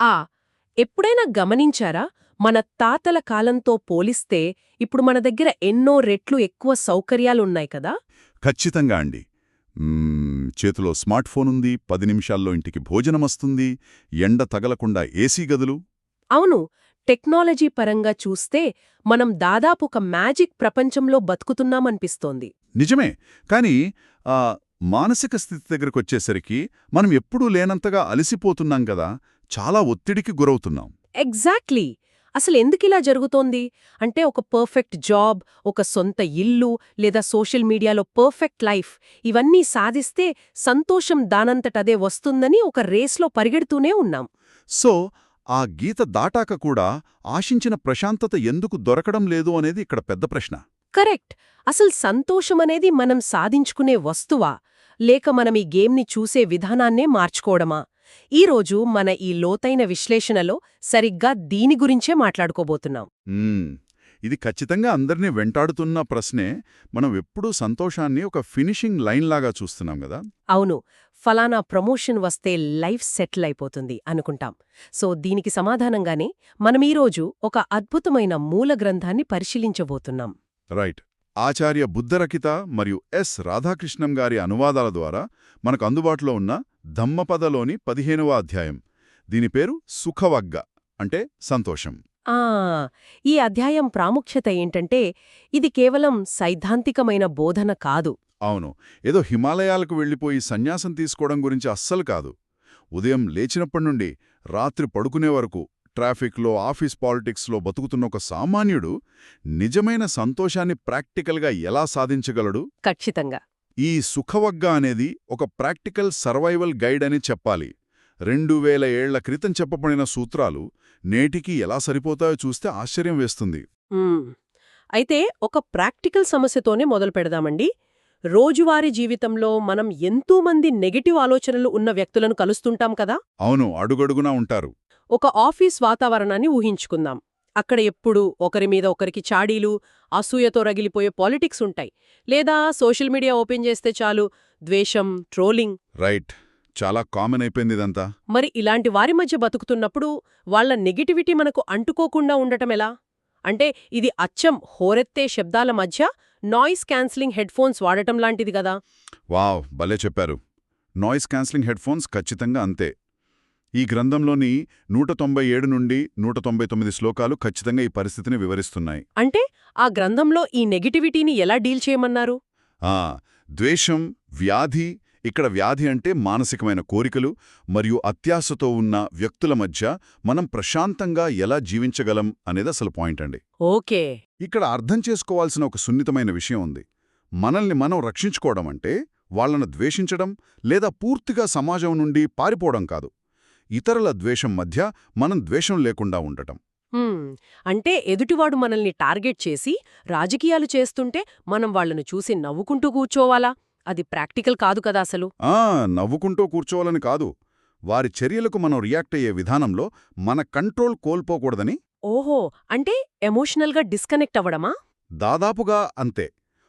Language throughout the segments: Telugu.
ఆ ఎప్పుడైనా గమనించారా? మన తాతల కాలంతో పోలిస్తే ఇప్పుడు మన దగ్గర ఎన్నో రెట్లు ఎక్కువ సౌకర్యాలున్నాయి కదా? ఖచ్చితంగా అండి. చేతిలో స్మార్ట్ ఫోన్ ఉంది, 10 నిమిషాల్లో ఇంటికి భోజనమొస్తుంది, ఎండ తగలకుండా ఏసీ గదులు. అవును. టెక్నాలజీ పరంగా చూస్తే మనం దాదాపు ఒక మ్యాజిక్ ప్రపంచంలో బతుకుతున్నామనిపిస్తోంది. నిజమే. కానీ ఆ మానసిక స్థితి దగ్గరకొచ్చేసరికి మనం ఎప్పుడూ లేనంతగా అలసిపోతున్నాం కదా, చాలా ఒత్తిడికి గురవుతున్నాం. ఎగ్జాక్ట్లీ. అసలెందుకిలా జరుగుతోంది? అంటే ఒక పర్ఫెక్ట్ జాబ్, ఒక సొంత ఇల్లు, లేదా సోషల్ మీడియాలో పర్ఫెక్ట్ లైఫ్ ఇవన్నీ సాధిస్తే సంతోషం దానంతటదే వస్తుందని ఒక రేస్లో పరిగెడుతూనే ఉన్నాం. సో, ఆ గీత దాటాక కూడా ఆశించిన ప్రశాంతత ఎందుకు దొరకడం లేదు అనేది ఇక్కడ పెద్ద ప్రశ్న. కరెక్ట్. అసలు సంతోషమనేది మనం సాధించుకునే వస్తువా? లేక మనం ఈ గేమ్ని చూసే విధానాన్నే మార్చుకోవడమా? ఈరోజు మన ఈ లోతైన విశ్లేషణలో సరిగ్గా దీని గురించే మాట్లాడుకోబోతున్నాం. మ్మ్. ఇది ఖచ్చితంగా అందరినీ వెంటాడుతున్న ప్రశ్నే. మనం ఎప్పుడూ సంతోషాన్ని ఒక ఫినిషింగ్ లైన్లాగా చూస్తున్నాం గదా. అవును. ఫలానా ప్రమోషన్ వస్తే లైఫ్ సెటిల్ అయిపోతుంది అనుకుంటాం. సో దీనికి సమాధానంగానే మనమీరోజు ఒక అద్భుతమైన మూల గ్రంథాన్ని పరిశీలించబోతున్నాం. రైట్. ఆచార్య బుద్ధరకిత మరియు ఎస్ రాధాకృష్ణం గారి అనువాదాల ద్వారా మనకు అందుబాటులో ఉన్న ధమ్మపదలోని 15వ అధ్యాయం. దీని పేరు సుఖవగ్గ, అంటే సంతోషం. ఆ ఈ అధ్యాయం ప్రాముఖ్యత ఏంటంటే ఇది కేవలం సైద్ధాంతికమైన బోధన కాదు. అవును, ఏదో హిమాలయాలకు వెళ్ళిపోయి సన్యాసం తీసుకోవడం గురించి అస్సలు కాదు. ఉదయం లేచినప్పటి నుండి రాత్రి పడుకునే వరకు ట్రాఫిక్లో, ఆఫీస్ పాలిటిక్స్లో బతుకుతున్న ఒక సామాన్యుడు నిజమైన సంతోషాన్ని ప్రాక్టికల్గా ఎలా సాధించగలడు? ఖచ్చితంగా. ఈ సుఖవగ్గ అనేది ఒక ప్రాక్టికల్ సర్వైవల్ గైడ్ అని చెప్పాలి. 2000 ఏళ్ల క్రితం చెప్పబడిన సూత్రాలు నేటికి ఎలా సరిపోతాయో చూస్తే ఆశ్చర్యం వేస్తుంది. మ్మ్. అయితే ఒక ప్రాక్టికల్ సమస్యతోనే మొదలు పెడదామండి. రోజువారీ జీవితంలో మనం ఎంతోమంది నెగటివ్ ఆలోచనలు ఉన్న వ్యక్తులను కలుస్తుంటాం కదా. అవును, అడుగడుగునా ఉంటారు. ఒక ఆఫీస్ వాతావరణాన్ని ఊహించుకుందాం. అక్కడ ఎప్పుడూ ఒకరి మీద ఒకరికి చాడీలు, అసూయతో రగిలిపోయే పాలిటిక్స్ ఉంటాయి. లేదా సోషల్ మీడియా ఓపెన్ చేస్తే చాలు ద్వేషం, ట్రోలింగ్. రైట్. చాలా కామన్ అయిపోయింది ఇదంతా. మరి ఇలాంటి వారి మధ్య బతుకుతున్నప్పుడు వాళ్ళ నెగిటివిటీ మనకు అంటుకోకుండా ఉండటమెలా? అంటే ఇది అచ్చం హోరెత్తే శబ్దాల మధ్య నాయిస్ క్యాన్సిలింగ్ హెడ్ఫోన్స్ వాడటం లాంటిది గదా. వావ్, భలే చెప్పారు. నాయిస్ క్యాన్సిలింగ్ హెడ్ఫోన్స్ ఖచ్చితంగా అంతే. ఈ గ్రంథంలోని 197 నుండి 199 శ్లోకాలు ఖచ్చితంగా ఈ పరిస్థితిని వివరిస్తున్నాయి. అంటే ఆ గ్రంథంలో ఈ నెగిటివిటీని ఎలా డీల్ చేయమన్నారు? ద్వేషం, వ్యాధి. ఇక్కడ వ్యాధి అంటే మానసికమైన కోరికలు మరియు అత్యాశతో ఉన్న వ్యక్తుల మధ్య మనం ప్రశాంతంగా ఎలా జీవించగలం అనేది అసలు పాయింట్ అండి. ఓకే. ఇక్కడ అర్థం చేసుకోవాల్సిన ఒక సున్నితమైన విషయం ఉంది. మనల్ని మనం రక్షించుకోవడం అంటే వాళ్లను ద్వేషించడం లేదా పూర్తిగా సమాజం నుండి పారిపోవడం కాదు. ఇతరుల ద్వేషం మధ్య మనం ద్వేషం లేకుండా ఉండటం. అంటే ఎదుటివాడు మనల్ని టార్గెట్ చేసి రాజకీయాలు చేస్తుంటే మనం వాళ్లను చూసి నవ్వుకుంటూ కూర్చోవాలా? అది ప్రాక్టికల్ కాదు కదా అసలు. నవ్వుకుంటూ కూర్చోవాలని కాదు. వారి చర్యలకు మనం రియాక్ట్ అయ్యే విధానంలో మన కంట్రోల్ కోల్పోకూడదని. ఓహో, అంటే ఎమోషనల్గా డిస్కనెక్ట్ అవ్వడమా? దాదాపుగా అంతే.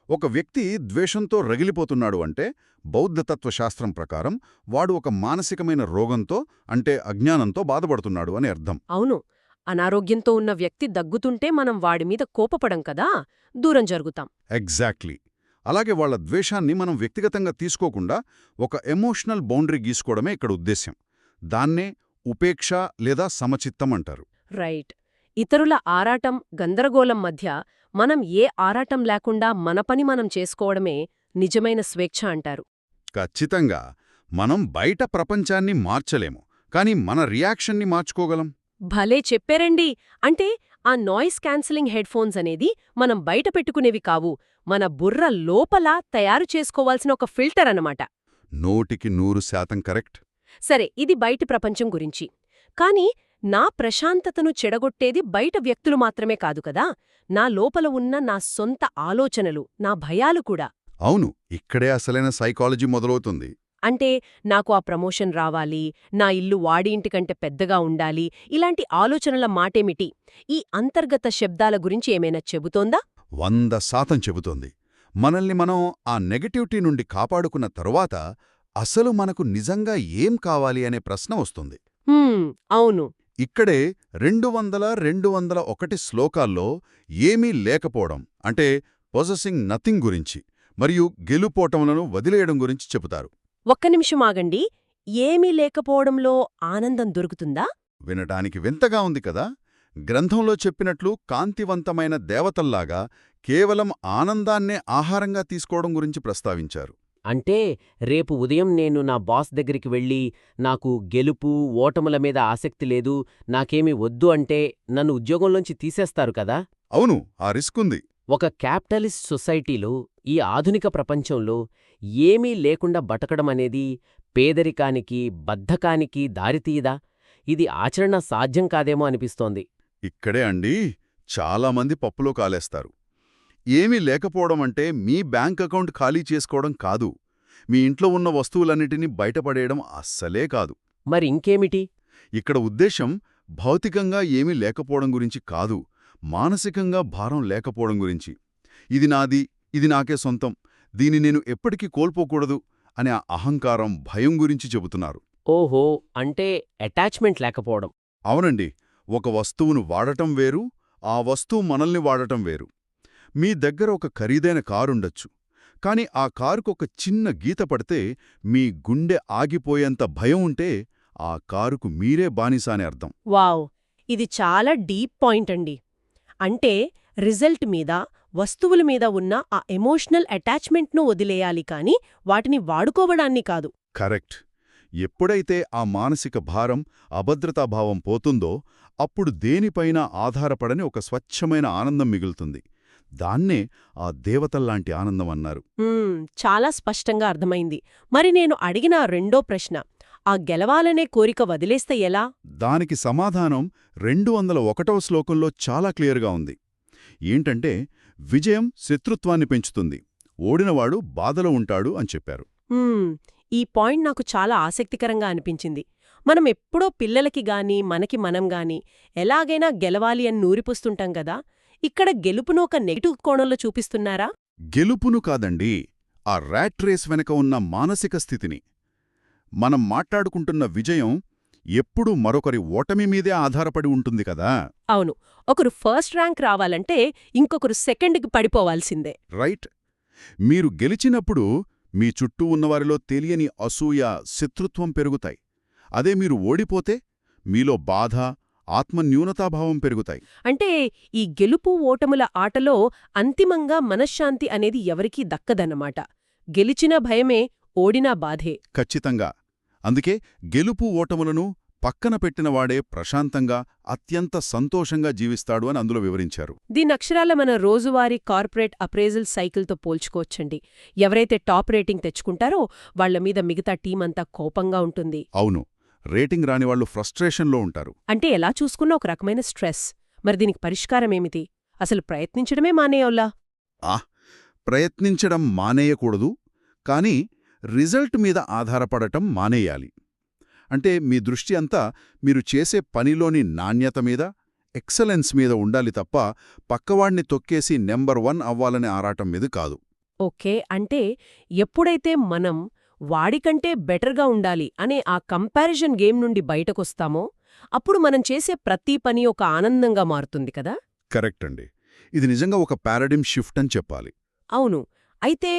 ఒక వ్యక్తి ద్వేషంతో రగిలిపోతున్నాడు అంటే బౌద్ధతత్వశాస్త్రం ప్రకారం వాడు ఒక మానసికమైన రోగంతో, అంటే అజ్ఞానంతో బాధపడుతున్నాడు అని అర్థం. అవును. అనారోగ్యంతో ఉన్న వ్యక్తి దగ్గుతుంటే మనం వాడిమీద కోపపడం కదా, దూరం జరుగుతాం. ఎగ్జాక్ట్లీ. అలాగే వాళ్ల ద్వేషాన్ని మనం వ్యక్తిగతంగా తీసుకోకుండా ఒక ఎమోషనల్ బౌండరీ గీసుకోవడమే ఇక్కడ ఉద్దేశ్యం. దాన్నే ఉపేక్ష లేదా సమచిత్తం అంటారు. రైట్. ఇతరుల ఆరాటం, గందరగోళం మధ్య మనం ఏ ఆరాటం లేకుండా మన పని మనం చేసుకోవడమే నిజమైన స్వేచ్ఛ అంటారు. ఖచ్చితంగా. మనం బయట ప్రపంచాన్ని మార్చలేము, కానీ మన రియాక్షన్ని మార్చుకోగలం. భలే చెప్పారండి. అంటే ఆ నాయిస్ క్యాన్సిలింగ్ హెడ్ఫోన్స్ అనేది మనం బయట పెట్టుకునేవి కావు, మన బుర్ర లోపల తయారు చేసుకోవాల్సిన ఒక ఫిల్టర్ అన్నమాట. 100% కరెక్ట్. సరే, ఇది బయటి ప్రపంచం గురించి. కానీ నా ప్రశాంతతను చెడగొట్టేది బయట వ్యక్తులు మాత్రమే కాదు కదా, నా లోపల ఉన్న నా సొంత ఆలోచనలు, నా భయాలు కూడా. అవును, ఇక్కడే అసలైన సైకాలజీ మొదలవుతుంది. అంటే నాకు ఆ ప్రమోషన్ రావాలి, నా ఇల్లు వాడి ఇంటికంటే పెద్దగా ఉండాలి, ఇలాంటి ఆలోచనల మాటేమిటి? ఈ అంతర్గత శబ్దాల గురించి ఏమైనా చెబుతోందా? 100% చెబుతోంది. మనల్ని మనం ఆ నెగటివిటీ నుండి కాపాడుకున్న తరువాత అసలు మనకు నిజంగా ఏం కావాలి అనే ప్రశ్న వస్తుంది. అవును. ఇక్కడే 201 శ్లోకాల్లో ఏమీ లేకపోవడం అంటే పొజెసింగ్ నథింగ్ గురించి మరియు గెలుపోటములను వదిలేయడం గురించి చెబుతారు. ఒక్క నిమిషం ఆగండి. ఏమీ లేకపోవడంలో ఆనందం దొరుకుతుందా? వినటానికి వింతగా ఉంది కదా. గ్రంథంలో చెప్పినట్లు కాంతివంతమైన దేవతల్లాగా కేవలం ఆనందాన్నే ఆహారంగా తీసుకోవడం గురించి ప్రస్తావించారు. అంటే రేపు ఉదయం నేను నా బాస్ దగ్గరికి వెళ్ళి నాకు గెలుపు ఓటముల మీద ఆసక్తి లేదు, నాకేమీ వద్దు అంటే నన్ను ఉద్యోగంలోంచి తీసేస్తారు కదా. అవును, ఆ రిస్క్ ఉంది. ఒక క్యాపిటలిస్ట్ సొసైటీలో, ఈ ఆధునిక ప్రపంచంలో ఏమీ లేకుండా బతకడమనేది పేదరికానికి, బద్ధకానికి దారితీయదా? ఇది ఆచరణ సాధ్యం కాదేమో అనిపిస్తోంది. ఇక్కడే అండి చాలామంది పప్పులో కాలేస్తారు. ఏమీ లేకపోవడం అంటే మీ బ్యాంక్ అకౌంట్ ఖాళీ చేసుకోవడం కాదు, మీ ఇంట్లో ఉన్న వస్తువులన్నిటినీ బయటపడేయడం అస్సలే కాదు. మరి ఇంకేమిటి? ఇక్కడ ఉద్దేశం భౌతికంగా ఏమీ లేకపోవడం గురించి కాదు, మానసికంగా భారం లేకపోవడం గురించి. ఇది నాది, ఇది నాకే సొంతం, దీన్ని నేను ఎప్పటికీ కోల్పోకూడదు అనే ఆ అహంకారం, భయం గురించి చెబుతున్నారు. ఓహో, అంటే అటాచ్మెంట్ లేకపోవడం. అవునండి, ఒక వస్తువును వాడటం వేరు, ఆ వస్తువు మనల్ని వాడటం వేరు. మీ దగ్గర ఒక ఖరీదైన కారుండొచ్చు, కాని ఆ కారుకొక చిన్న గీత పడితే మీ గుండె ఆగిపోయేంత భయం ఉంటే ఆ కారుకు మీరే బానిస అని అర్థం. వావ్! ఇది చాలా డీప్ పాయింట్ అండి. అంటే రిజల్ట్ మీద, వస్తువుల మీద ఉన్న ఆ ఎమోషనల్ అటాచ్మెంట్ను వదిలేయాలి కాని వాటిని వాడుకోవడాన్ని కాదు. కరెక్ట్. ఎప్పుడైతే ఆ మానసిక భారం, అభద్రతాభావం పోతుందో అప్పుడు దేనిపైనా ఆధారపడని ఒక స్వచ్ఛమైన ఆనందం మిగులుతుంది. దాన్నే ఆ దేవతల్లాంటి ఆనందం అన్నారు. చాలా స్పష్టంగా అర్థమైంది. మరి నేను అడిగిన రెండో ప్రశ్న, ఆ గెలవాలనే కోరిక వదిలేస్తే ఎలా? దానికి సమాధానం 201వ శ్లోకంలో చాలా క్లియర్గా ఉంది. ఏంటంటే విజయం శత్రుత్వాన్ని పెంచుతుంది, ఓడినవాడు బాధలో ఉంటాడు అని చెప్పారు. ఈ పాయింట్ నాకు చాలా ఆసక్తికరంగా అనిపించింది. మనం ఎప్పుడో పిల్లలకి గాని, మనకి మనం గాని ఎలాగైనా గెలవాలి అని నూరిపుస్తుంటాం గదా. ఇక్కడ గెలుపును ఒక నెగిటివ్ కోణంలో చూపిస్తున్నారా? గెలుపును కాదండి, ఆ ర్యాట్ రేస్ వెనక ఉన్న మానసిక స్థితిని. మనం మాట్లాడుకుంటున్న విజయం ఎప్పుడూ మరొకరి ఓటమి మీదే ఆధారపడి ఉంటుంది కదా. అవును, ఒకరు ఫస్ట్ ర్యాంక్ రావాలంటే ఇంకొకరు సెకండ్కి పడిపోవాల్సిందే. రైట్. మీరు గెలిచినప్పుడు మీ చుట్టూ ఉన్నవారిలో తెలియని అసూయ, శత్రుత్వం పెరుగుతాయి. అదే మీరు ఓడిపోతే మీలో బాధ, ఆత్మన్యూనతాభావం పెరుగుతాయి. అంటే ఈ గెలుపు ఓటముల ఆటలో అంతిమంగా మనశ్శాంతి అనేది ఎవరికీ దక్కదన్నమాట. గెలిచిన భయమే, ఓడినా బాధే. ఖచ్చితంగా. అందుకే గెలుపు ఓటములను పక్కన పెట్టినవాడే ప్రశాంతంగా, అత్యంత సంతోషంగా జీవిస్తాడు అని అందులో వివరించారు. దీనక్షరాల మన రోజువారీ కార్పొరేట్ అప్రైజల్ సైకిల్తో పోల్చుకోవచ్చండి. ఎవరైతే టాప్ రేటింగ్ తెచ్చుకుంటారో వాళ్ల మీద మిగతా టీమంతా కోపంగా ఉంటుంది. అవును, రేటింగ్ రానివాళ్లు ఫ్రస్ట్రేషన్లో ఉంటారు. అంటే ఎలా చూసుకున్నా ఒక రకమైన స్ట్రెస్. మరి దీనికి పరిష్కారమేమిటి? అసలు ప్రయత్నించడమే మానేయోలా? ప్రయత్నించడం మానేయకూడదు, కానీ రిజల్ట్ మీద ఆధారపడటం మానేయాలి. అంటే మీ దృష్టి అంతా మీరు చేసే పనిలోని నాణ్యత మీద, ఎక్సలెన్స్ మీద ఉండాలి తప్ప పక్కవాణ్ణి తొక్కేసి నెంబర్ 1 అవ్వాలనే ఆరాటం మీద కాదు. ఓకే, అంటే ఎప్పుడైతే మనం వాడికంటే బెటర్గా ఉండాలి అనే ఆ కంపారిజన్ గేమ్ నుండి బయటకొస్తామో అప్పుడు మనం చేసే ప్రతి పని ఒక ఆనందంగా మారుతుంది కదా. కరెక్ట్ అండి. ఇది నిజంగా ఒక పారాడిమ్ షిఫ్ట్ అని చెప్పాలి. అవును. అయితే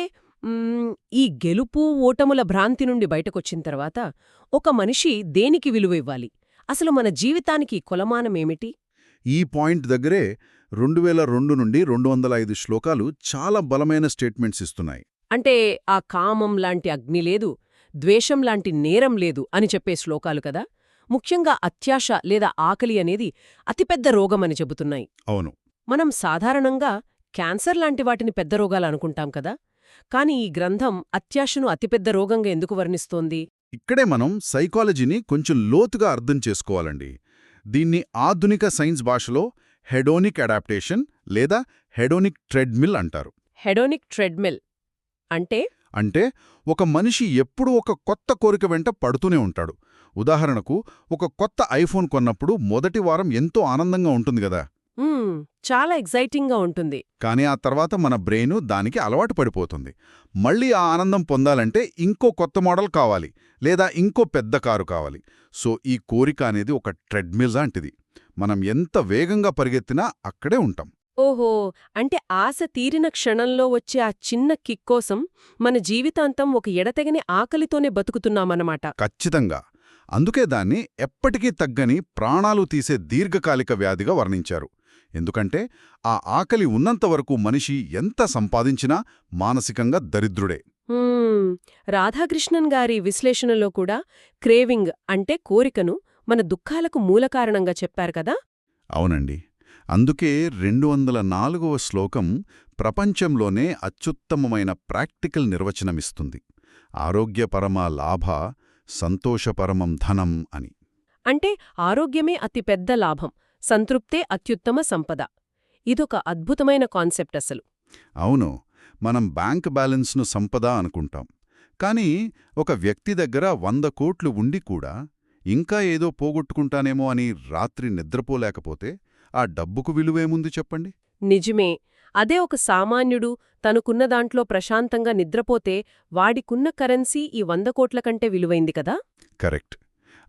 ఈ గెలుపు ఓటముల భ్రాంతి నుండి బయటకొచ్చిన తర్వాత ఒక మనిషి దేనికి విలువ ఇవ్వాలి? అసలు మన జీవితానికి కొలమానమేమిటి? ఈ పాయింట్ దగ్గరే 2002 నుండి 205 శ్లోకాలు చాలా బలమైన స్టేట్మెంట్స్ ఇస్తున్నాయి. అంటే ఆ కామం లాంటి అగ్ని లేదు, ద్వేషం లాంటి నేరం లేదు అని చెప్పే శ్లోకాలు కదా. ముఖ్యంగా అత్యాశ లేదా ఆకలి అనేది అతిపెద్ద రోగమని చెబుతున్నాయి. అవును. మనం సాధారణంగా క్యాన్సర్ లాంటి వాటిని పెద్ద రోగాలనుకుంటాం కదా. కాని ఈ గ్రంథం అత్యాశను అతిపెద్ద రోగంగా ఎందుకు వర్ణిస్తోంది? ఇక్కడే మనం సైకాలజీని కొంచెం లోతుగా అర్థం చేసుకోవాలండి. దీన్ని ఆధునిక సైన్స్ భాషలో హెడోనిక్ అడాప్టేషన్ లేదా హెడోనిక్ ట్రెడ్మిల్ అంటారు. హెడోనిక్ ట్రెడ్మిల్ అంటే ఒక మనిషి ఎప్పుడూ ఒక కొత్త కోరిక వెంట పడుతూనే ఉంటాడు. ఉదాహరణకు, ఒక కొత్త ఐఫోన్ కొన్నప్పుడు మొదటి వారం ఎంతో ఆనందంగా ఉంటుంది గదా. చాలా ఎగ్జైటింగ్గా ఉంటుంది. కానీ ఆ తర్వాత మన బ్రెయిను దానికి అలవాటు పడిపోతుంది. మళ్ళీ ఆ ఆనందం పొందాలంటే ఇంకో కొత్త మోడల్ కావాలి, లేదా ఇంకో పెద్ద కారు కావాలి. సో ఈ కోరిక అనేది ఒక ట్రెడ్మిల్ లాంటిది. మనం ఎంత వేగంగా పరిగెత్తినా అక్కడే ఉంటాం. ఓహో, అంటే ఆశ తీరిన క్షణంలో వచ్చే ఆ చిన్న కిక్ కోసం మన జీవితాంతం ఒక ఎడతెగని ఆకలితోనే బతుకుతున్నామన్నమాట. ఖచ్చితంగా. అందుకే దాన్ని ఎప్పటికీ తగ్గని ప్రాణాలు తీసే దీర్ఘకాలిక వ్యాధిగా వర్ణించారు. ఎందుకంటే ఆ ఆకలి ఉన్నంతవరకు మనిషి ఎంత సంపాదించినా మానసికంగా దరిద్రుడే. రాధాకృష్ణన్ గారి విశ్లేషణలో కూడా క్రేవింగ్ అంటే కోరికను మన దుఃఖాలకు మూలకారణంగా చెప్పారు కదా. అవునండి. అందుకే 204వ శ్లోకం ప్రపంచంలోనే అత్యుత్తమమైన ప్రాక్టికల్ నిర్వచనమిస్తుంది. ఆరోగ్యపరమా లాభ సంతోషపరమం ధనం అని. అంటే ఆరోగ్యమే అతిపెద్ద లాభం, సంతృప్తే అత్యుత్తమ సంపద. ఇదొక అద్భుతమైన కాన్సెప్ట్ అసలు. అవును. మనం బ్యాంక్ బ్యాలెన్స్ను సంపద అనుకుంటాం. కానీ ఒక వ్యక్తి దగ్గర 100 కోట్లు ఉండి కూడా ఇంకా ఏదో పోగొట్టుకుంటానేమో అని రాత్రి నిద్రపోలేకపోతే ఆ డబ్బుకు విలువేముంది చెప్పండి? నిజమే. అదే ఒక సామాన్యుడు తనకున్న దాంట్లో ప్రశాంతంగా నిద్రపోతే వాడికున్న కరెన్సీ ఈ 100 కోట్ల కంటే విలువైంది కదా. కరెక్ట్.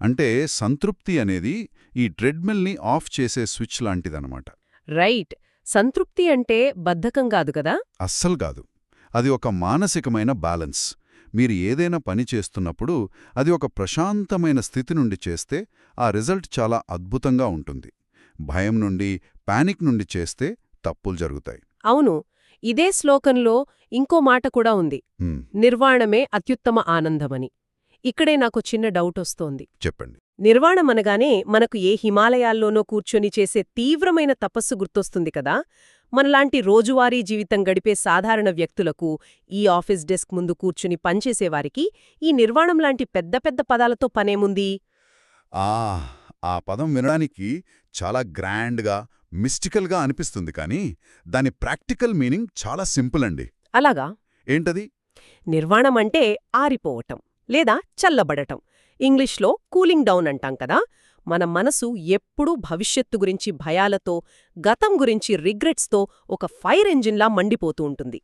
అంటే సంతృప్తి అనేది ఈ ట్రెడ్మిల్ని ఆఫ్ చేసే స్విచ్ లాంటిదన్నమాట. రైట్. సంతృప్తి అంటే బద్ధకం కాదు కదా. అస్సలు కాదు. అది ఒక మానసికమైన బ్యాలెన్స్. మీరు ఏదైనా పని చేస్తున్నప్పుడు అది ఒక ప్రశాంతమైన స్థితి నుండి చేస్తే ఆ రిజల్ట్ చాలా అద్భుతంగా ఉంటుంది. భయం నుండి, పానిక్ నుండి చేస్తే తప్పులు జరుగుతాయి. అవును. ఇదే శ్లోకంలో ఇంకో మాట కూడా ఉంది, నిర్వాణమే అత్యుత్తమ ఆనందమని. ఇక్కడే నాకు చిన్న డౌటొస్తోంది. చెప్పండి. నిర్వాణమనగానే మనకు ఏ హిమాలయాల్లోనో కూర్చొని చేసే తీవ్రమైన తపస్సు గుర్తొస్తుంది కదా. మనలాంటి రోజువారీ జీవితం గడిపే సాధారణ వ్యక్తులకు, ఈ ఆఫీస్ డెస్క్ ముందు కూర్చుని పనిచేసేవారికి ఈ నిర్వాణం లాంటి పెద్ద పెద్ద పదాలతో పనేముంది? ఆ పదం వినడానికి చాలా గ్రాండ్గా, మిస్టికల్గా అనిపిస్తుంది, కానీ దాని ప్రాక్టికల్ మీనింగ్ చాలా సింపుల్ అండి. అలాగా? ఏంటది? నిర్వాణమంటే ఆరిపోవటం లేదా చల్లబడటం. ఇంగ్లీష్లో కూలింగ్ డౌన్ అంటాం కదా. మన మనసు ఎప్పుడూ భవిష్యత్తు గురించి భయాలతో, గతం గురించి రిగ్రెట్స్తో ఒక ఫైర్ ఇంజిన్లా మండిపోతూ ఉంటుంది.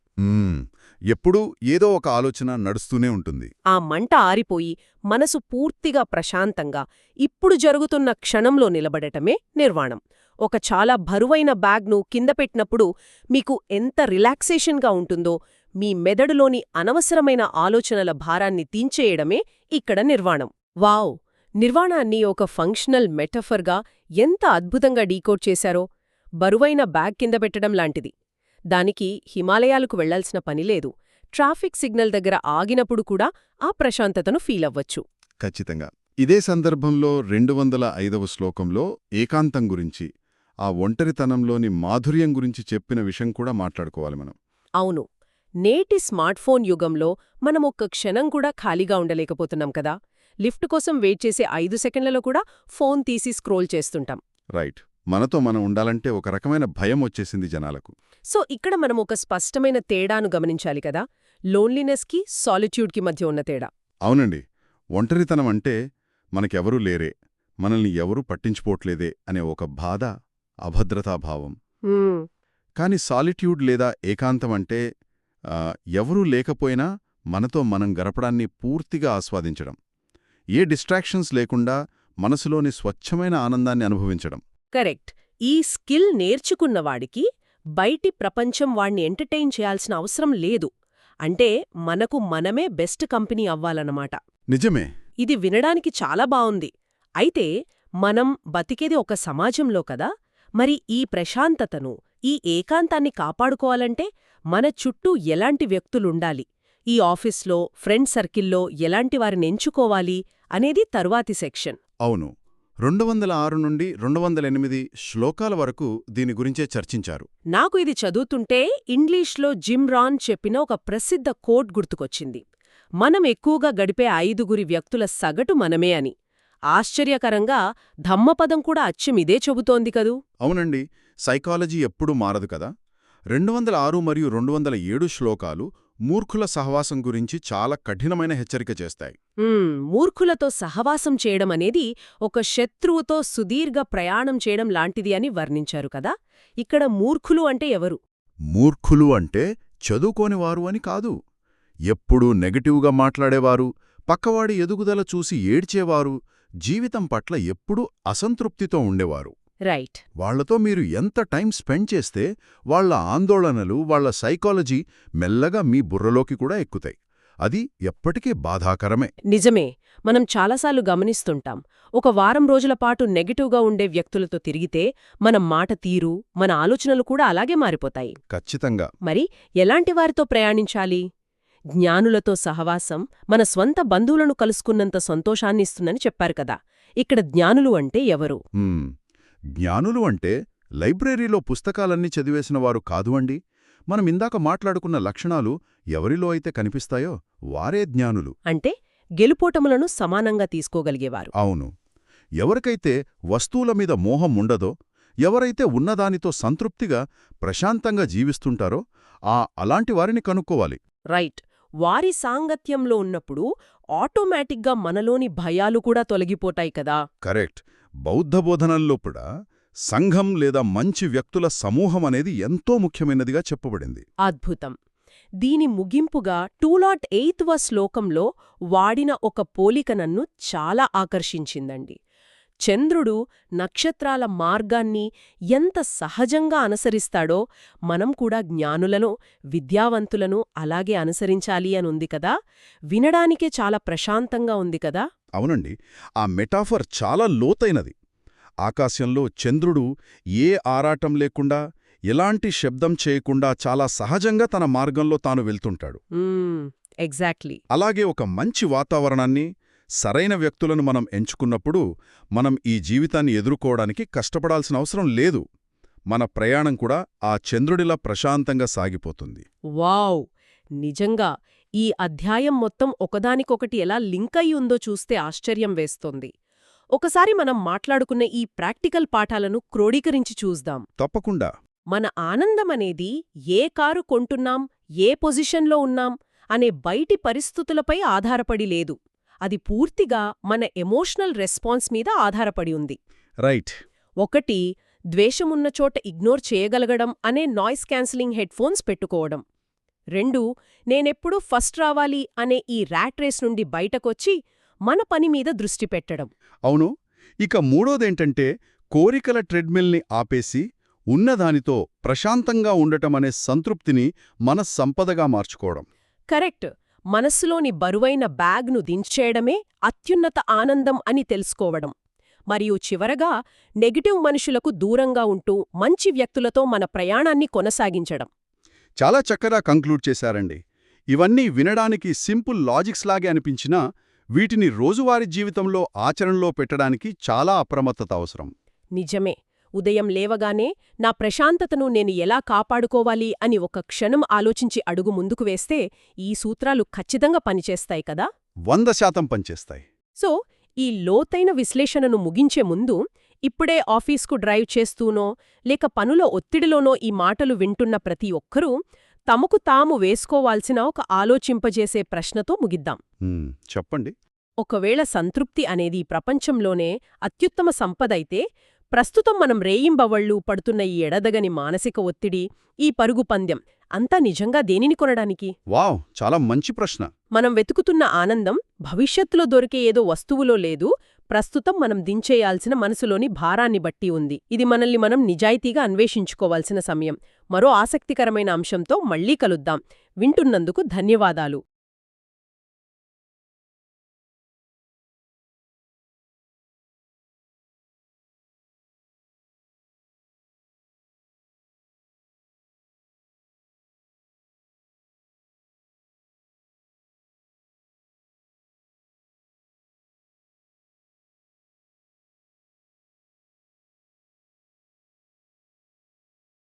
ఎప్పుడూ ఏదో ఒక ఆలోచన నడుస్తూనే ఉంటుంది. ఆ మంట ఆరిపోయి మనసు పూర్తిగా ప్రశాంతంగా ఇప్పుడు జరుగుతున్న క్షణంలో నిలబడటమే నిర్వాణం. ఒక చాలా బరువైన బ్యాగ్ను కింద పెట్టినప్పుడు మీకు ఎంత రిలాక్సేషన్గా ఉంటుందో, మీ మెదడులోని అనవసరమైన ఆలోచనల భారాన్ని తీంచేయడమే ఇక్కడ నిర్వాణం. వావ్! నిర్వాణాన్ని ఒక ఫంక్షనల్ మెటఫర్గా ఎంత అద్భుతంగా డీకోడ్ చేశారో. బరువైన బ్యాగ్ కింద పెట్టడం లాంటిది. దానికి హిమాలయాలకు వెళ్లాల్సిన పనిలేదు. ట్రాఫిక్ సిగ్నల్ దగ్గర ఆగినప్పుడు కూడా ఆ ప్రశాంతతను ఫీలవ్వచ్చు. ఖచ్చితంగా. ఇదే సందర్భంలో 205వ శ్లోకంలో ఏకాంతం గురించి, ఆ ఒంటరితనంలోని మాధుర్యం గురించి చెప్పిన విషయం కూడా మాట్లాడుకోవాలి మనం. అవును. నేటి స్మార్ట్ఫోన్ యుగంలో మనం ఒక్క క్షణం కూడా ఖాళీగా ఉండలేకపోతున్నాం కదా. లిఫ్ట్ కోసం వెయిట్ చేసే 5 సెకండ్లలో కూడా ఫోన్ తీసి స్క్రోల్ చేస్తుంటాం. రైట్. మనతో మనం ఉండాలంటే ఒక రకమైన భయం వచ్చేసింది జనాలకు. సో ఇక్కడ మనం ఒక స్పష్టమైన తేడాను గమనించాలి కదా, లోన్లీనెస్కి, సాలిట్యూడ్కి మధ్య ఉన్న తేడా. అవునండి. ఒంటరితనం అంటే మనకెవరూ లేరే, మనల్ని ఎవరూ పట్టించుకోవట్లేదే అనే ఒక బాధ, అభద్రతాభావం. కాని సాలిట్యూడ్ లేదా ఏకాంతం అంటే ఎవరూ లేకపోయినా మనతో మనం గడపడాన్ని పూర్తిగా ఆస్వాదించడం, ఏ డిస్ట్రాక్షన్స్ లేకుండా మనసులోని స్వచ్ఛమైన ఆనందాన్ని అనుభవించడం. కరెక్ట్. ఈ స్కిల్ నేర్చుకున్నవాడికి బయటి ప్రపంచం వాణ్ణి ఎంటర్టైన్ చేయాల్సిన అవసరం లేదు. అంటే మనకు మనమే బెస్ట్ కంపెనీ అవ్వాలన్నమాట. నిజమే. ఇది వినడానికి చాలా బావుంది. అయితే మనం బతికేది ఒక సమాజంలో కదా. మరి ఈ ప్రశాంతతను, ఈ ఏకాంతాన్ని కాపాడుకోవాలంటే మన చుట్టూ ఎలాంటి వ్యక్తులుండాలి, ఈ ఆఫీస్లో, ఫ్రెండ్ సర్కిల్లో ఎలాంటి వారిని ఎంచుకోవాలి అనేది తరువాతి సెక్షన్. అవును. 206 నుండి 208 శ్లోకాల వరకు దీని గురించే చర్చించారు. నాకు ఇది చదువుతుంటే ఇంగ్లీష్లో జిమ్ రాన్ చెప్పిన ఒక ప్రసిద్ధ కోట్ గుర్తుకొచ్చింది. మనం ఎక్కువగా గడిపే 5 వ్యక్తుల సగటు మనమే అని. ఆశ్చర్యకరంగా ధమ్మపదం కూడా అచ్చమిదే చెబుతోంది కదూ. అవునండి. సైకాలజీ ఎప్పుడూ మారదు కదా. 206 మరియు 207 శ్లోకాలు మూర్ఖుల సహవాసం గురించి చాలా కఠినమైన హెచ్చరిక చేస్తాయి. మూర్ఖులతో సహవాసం చేయడం అనేది ఒక శత్రువుతో సుదీర్ఘ ప్రయాణం చేయడం లాంటిది అని వర్ణించారు కదా. ఇక్కడ మూర్ఖులు అంటే ఎవరు? మూర్ఖులు అంటే చదువుకోనివారు అని కాదు. ఎప్పుడూ నెగటివ్గా మాట్లాడేవారు, పక్కవాడి ఎదుగుదల చూసి ఏడ్చేవారు, జీవితం పట్ల ఎప్పుడూ అసంతృప్తితో ఉండేవారు. రైట్. వాళ్లతో మీరు ఎంత టైం స్పెండ్ చేస్తే వాళ్ల ఆందోళనలు, వాళ్ల సైకాలజీ మెల్లగా మీ బుర్రలోకి కూడా ఎక్కుతాయి. అది ఎప్పటికీ బాధాకరమే. నిజమే. మనం చాలాసార్లు గమనిస్తుంటాం. ఒక వారం రోజుల పాటు నెగటివ్గా ఉండే వ్యక్తులతో తిరిగితే మన మాట తీరు, మన ఆలోచనలు కూడా అలాగే మారిపోతాయి. ఖచ్చితంగా. మరి ఎలాంటి వారితో ప్రయాణించాలి? జ్ఞానులతో సహవాసం మన స్వంత బంధువులను కలుసుకున్నంత సంతోషాన్నిస్తుందని చెప్పారు కదా. ఇక్కడ జ్ఞానులు అంటే ఎవరు? జ్ఞానులు అంటే లైబ్రరీలో పుస్తకాలన్నీ చదివేసినవారు కాదు అండి. మనమిందాక మాట్లాడుకున్న లక్షణాలు ఎవరిలో అయితే కనిపిస్తాయో వారే జ్ఞానులు. అంటే గెలుపోటములను సమానంగా తీసుకోగలిగేవారు. అవును. ఎవరికైతే వస్తువుల మీద మోహం ఉండదో, ఎవరైతే ఉన్నదానితో సంతృప్తిగా ప్రశాంతంగా జీవిస్తుంటారో అలాంటి వారిని కనుక్కోవాలి. రైట్. వారి సాంగత్యంలో ఉన్నప్పుడు ఆటోమేటిక్గా మనలోని భయాలు కూడా తొలగిపోతాయి కదా. కరెక్ట్. బౌద్ధ బోధనల్లో కూడా సంఘం లేదా మంచి వ్యక్తుల సమూహం అనేది ఎంతో ముఖ్యమైనదిగా చెప్పబడింది. అద్భుతం. దీని ముగింపుగా 208వ శ్లోకంలో వాడిన ఒక పోలిక నన్ను చాలా ఆకర్షించిందండి. చంద్రుడు నక్షత్రాల మార్గాన్ని ఎంత సహజంగా అనుసరిస్తాడో మనం కూడా జ్ఞానులను, విద్యావంతులను అలాగే అనుసరించాలి అనుంది కదా. వినడానికే చాలా ప్రశాంతంగా ఉంది కదా. అవునండి. ఆ మెటాఫర్ చాలా లోతైనది. ఆకాశంలో చంద్రుడు ఏ ఆరాటం లేకుండా, ఎలాంటి శబ్దం చేయకుండా చాలా సహజంగా తన మార్గంలో తాను వెళ్తుంటాడు. ఎగ్జాక్ట్లీ. అలాగే ఒక మంచి వాతావరణాన్ని, సరైన వ్యక్తులను మనం ఎంచుకున్నప్పుడు మనం ఈ జీవితాన్ని ఎదుర్కోవడానికి కష్టపడాల్సిన అవసరం లేదు. మన ప్రయాణం కూడా ఆ చంద్రుడిలా ప్రశాంతంగా సాగిపోతుంది. వావ్! నిజంగా ఈ అధ్యాయం మొత్తం ఒకదానికొకటి ఎలా లింక్ అయి ఉందో చూస్తే ఆశ్చర్యం వేస్తోంది. ఒకసారి మనం మాట్లాడుకున్న ఈ ప్రాక్టికల్ పాఠాలను క్రోడీకరించి చూద్దాం. తప్పకుండా. మన ఆనందమనేది ఏ కారు కొంటున్నాం, ఏ పొజిషన్లో ఉన్నాం అనే బయటి పరిస్థితులపై ఆధారపడి లేదు. అది పూర్తిగా మన ఎమోషనల్ రెస్పాన్స్ మీద ఆధారపడి ఉంది. రైట్. 1 ద్వేషమున్న చోట ఇగ్నోర్ చేయగలగడం అనే నాయిస్ క్యాన్సిలింగ్ హెడ్ఫోన్స్ పెట్టుకోవడం. 2 నేనెప్పుడూ ఫస్ట్ రావాలి అనే ఈ ర్యాట్ రేస్ నుండి బయటకొచ్చి మన పని మీద దృష్టి పెట్టడం. అవును. ఇక 3దేంటంటే కోరికల ట్రెడ్మిల్ని ఆపేసి ఉన్నదానితో ప్రశాంతంగా ఉండటమనే సంతృప్తిని మన సంపదగా మార్చుకోవడం. కరెక్ట్. మనస్సులోని బరువైన బ్యాగ్ను దించేయడమే అత్యున్నత ఆనందం అని తెలుసుకోవడం. మరియు చివరగా నెగటివ్ మనుషులకు దూరంగా ఉంటూ మంచి వ్యక్తులతో మన ప్రయాణాన్ని కొనసాగించడం. చాలా చక్కగా కంక్లూడ్ చేశారండి. ఇవన్నీ వినడానికి సింపుల్ లాజిక్స్ లాగే అనిపించినా వీటిని రోజువారీ జీవితంలో ఆచరణలో పెట్టడానికి చాలా అప్రమత్తత అవసరం. నిజమే. ఉదయం లేవగానే నా ప్రశాంతతను నేను ఎలా కాపాడుకోవాలి అని ఒక క్షణం ఆలోచించి అడుగు ముందుకు వేస్తే ఈ సూత్రాలు ఖచ్చితంగా పనిచేస్తాయి కదా. 100% పనిచేస్తాయి. సో ఈ లోతైన విశ్లేషణను ముగించే ముందు ఇప్పుడే ఆఫీస్కు డ్రైవ్ చేస్తూనో లేక పనుల ఒత్తిడిలోనో ఈ మాటలు వింటున్న ప్రతి ఒక్కరూ తమకు తాము వేసుకోవాల్సిన ఒక ఆలోచింపజేసే ప్రశ్నతో ముగిద్దాం. చెప్పండి. ఒకవేళ సంతృప్తి అనేది ప్రపంచంలోనే అత్యుత్తమ సంపదైతే ప్రస్తుతం మనం రేయింబవళ్లు పడుతున్న ఈ ఎడదగని మానసిక ఒత్తిడి, ఈ పరుగు పందెం అంతా నిజంగా దేనిని కొనడానికి? వావ్! చాలా మంచి ప్రశ్న. మనం వెతుకుతున్న ఆనందం భవిష్యత్తులో దొరికే ఏదో వస్తువులో లేదు, ప్రస్తుతం మనం దించేయాల్సిన మనసులోని భారాన్ని బట్టి ఉంది. ఇది మనల్ని మనం నిజాయితీగా అన్వేషించుకోవాల్సిన సమయం. మరో ఆసక్తికరమైన అంశంతో మళ్లీ కలుద్దాం. వింటున్నందుకు ధన్యవాదాలు.